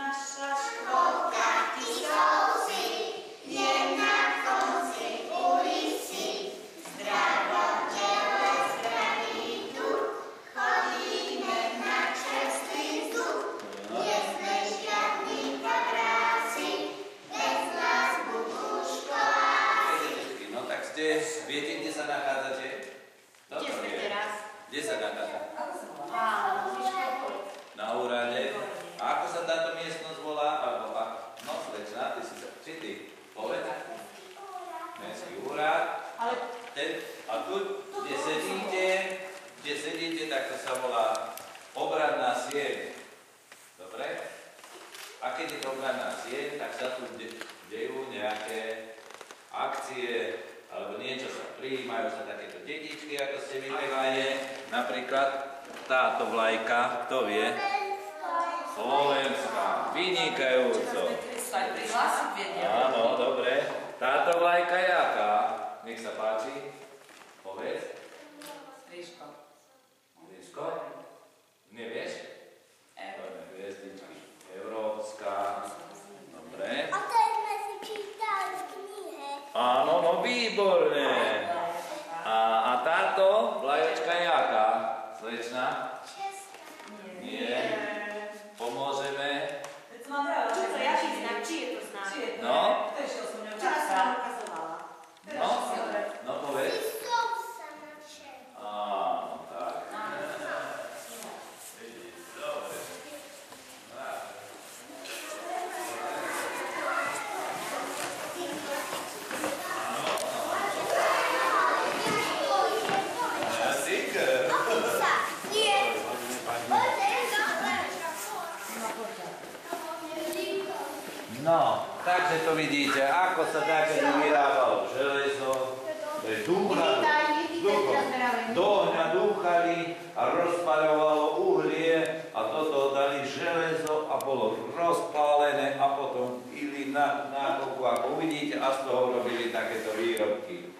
nasza szkółka Tisosy, jedna w koncy ulicy, zdrawo dziele z granitu, chodzimy na czesty zdób, jesteś jadnika pracy, bez nas Bogu szkoła. No tak wiecie, gdzie sa nachádzacie? Gdzie sme teraz? Kde sa nachádza? Na Na úrade. A ako sa táto miestnosť volá? Alebo no, slečna, ty si sa... Či ty? Povedz. Mestský úrad. A tu, kde sedíte, tak to sa volá obradná sieň. Dobre? A keď je to obradná sieň, tak sa tu dejú nejaké akcie, alebo niečo sa prijímajú sa takéto detičky, ako ste videli, je napríklad táto vlajka, kto vie? Slovenská, vynikajúco. Áno, dobre. Táto vlajka je aká? Nech sa páči. Povedz. Ríško. Ríško? Nevieš? Hviezdičky. Európska. Dobre. A to sme si čítali v knihe. Áno, no výborné. A táto vlajočka je aká? Slečna? Nie. Pomôžeme? Čo to je znak? Či je to znak? No? Včera som vám ukazovala. No povedz. Som sa načel. Áno, tak. Dobre. No, takže to vidíte, ako sa také vyrábalo železo, to je do ohňa dúchali a rozpaľovalo uhlie a toto dali železo a bolo rozpálené a potom pili na nákopu, ako uvidíte, a z toho robili takéto výrobky.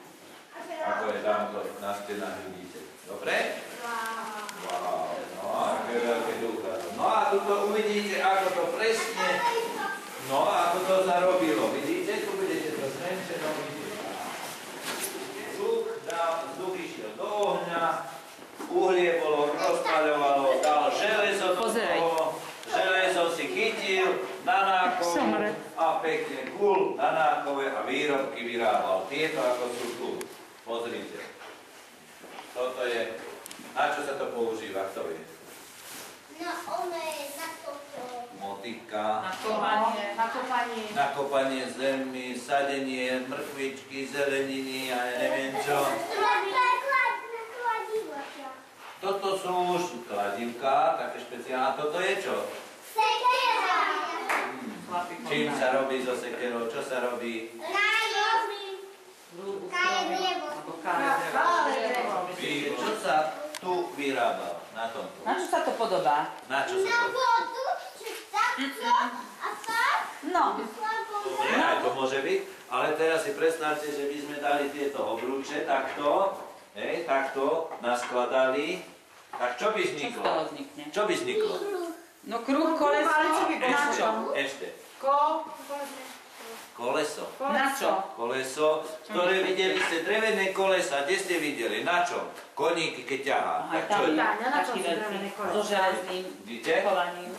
Ako je tamto na stenách, vidíte. Dobre? Wow. No, aké veľké dúchalo. No a tuto uvidíte, ako to presne. No a ako to zarobilo, vidíte, tu budete to zmenšeno, vidíte. Vzduch išiel do ohňa, uhlie bolo, rozpaľovalo, dal železo do toho, železo si chytil na nákovu a pekne kul na nákove a výrobky vyrábal. Tieto ako sú tu, pozrite. Toto je, na čo sa to používa, kto vie? No, ono je na toto. Motika. Na kopanie zemi, sadenie, mrkvičky, zeleniny a ja neviem čo. Toto sú už kladivka, také špeciálne. Toto je čo? Sekera. Čím sa robí zo sekerou? Čo sa robí? Káje drevo. Čo sa tu vyrába na tomto? Na čo sa to podobá? Na čo sa Na to? vodu, či takto, a tak? No. Dobre, aj to môže byť, ale teraz si predstavte, že by sme dali tieto obrúče takto, takto naskladali, tak čo by vzniklo? Čo z toho vznikne? Čo by vzniklo? No kruh, koleso. Na čo? Ešte. Koleso. Na čo? Koleso, ktoré videli ste, drevené kolesa, kde ste videli? Na čo? Koník, keď ťahá. Tak čo je? Taký veľký, so železným Vidíte? chovaním.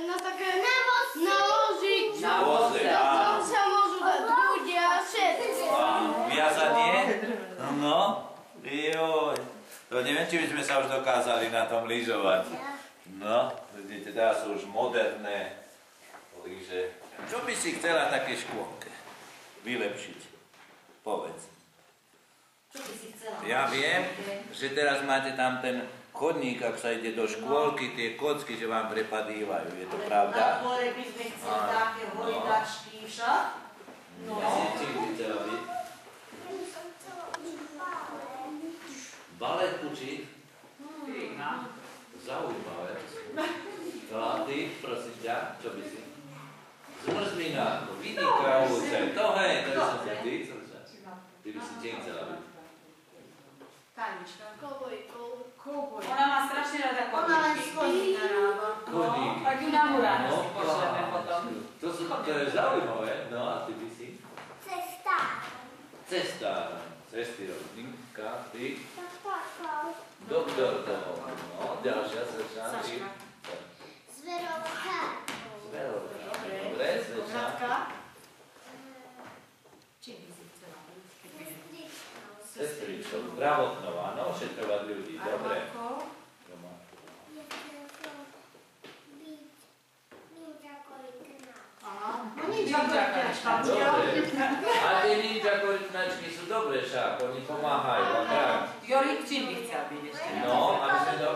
No také na voziť. Na voze, áno. Tam sa môžu dať ľudia, všetko. Viazanie? No, joj. To neviem, či by sme sa už dokázali na tom lyžovať. No, vidíte, teraz sú už moderné lyže. Čo by si chcela také škôlke vylepšiť? Povedz. Čo by si chcela? Ja viem, že teraz máte tam ten chodník, ak sa ide do škôlky, tie kocky, že vám prepadývajú. Je to pravda? Na dvore by sme chceli také hojdačky však. No. Čím by chcela byť? Balet učiť? Zaujímavé. Ty, prosím ťa, čo by si? Zmrzlina, vynikajúce. To hej, to som sa ty. Ty by si čím chcela byť? Tajnička. Ona má strašne rada Ona len koníky. koníky narába. Koníky. Tak ju nahúra. No, zaujímavé. No a ty by si? Cesta. Cestár. Cestírowníka, ty? Doktorko. Doktorko. No, ďalšia slečna, ty? Zverovka. Zverovka. Dobre, slečna. Čím by si chcela byť? Sestričkou. Zdravotnou, áno, ošetrovať ľudí. Dobre. No ninja korytnačka. Dobre. A tie ninja korytnačky sú dobré však, oni pomáhajú. Tak. Jorik, čím by chcel byť ešte? No, aby sme to...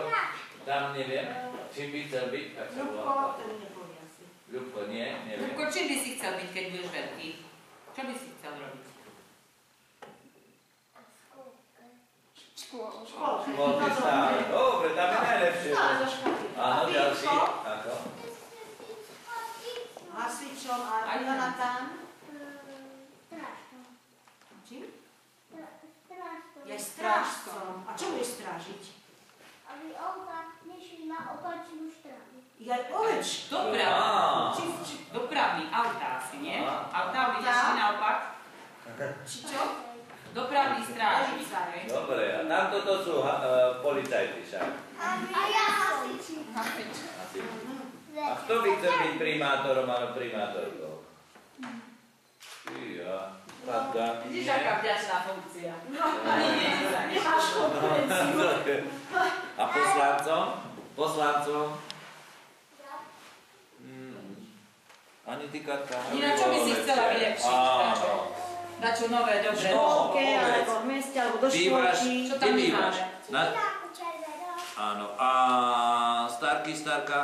Tam neviem, čím by chcel byť, tak sa Ľubko, volá. ten nepovie asi. Ľubko, nie, neviem. Ľubko, čím by si chcel byť, keď budeš veľký? Čo by si chcel robiť? Školke. Školky stále. Dobre, tam je najlepšie. Stále zo školky. Áno, A ďalší. Filipko? Ako? Hasičom a Jonatán? Čím? Je strážcom. A čo budeš strážiť? Aby ovka nešli na opačnú stranu. Ja oveč. Dopravný. Á. Dopravný, autá asi, nie? Á. Autá budeš si naopak? Či čo? Dopravný strážnik. hej? Dobre, a tamto to sú policajti však. A ja hasiči. Asi. A kto by chcel byť primátorom alebo primátorkou? Ja, pravda. Vidíš, aká vďačná funkcia. Nemáš konkurenciu. A poslancom? Poslancom? Ani ty, Katka? Nina, čo by si chcela vylepšiť? Áno. Na čo nové, V dobre. školke, povedz. alebo v meste, alebo do Bývaš, školky. Čo kde tam bývaš? nemáme? Na... Takú červenú. Áno. A starky, starka?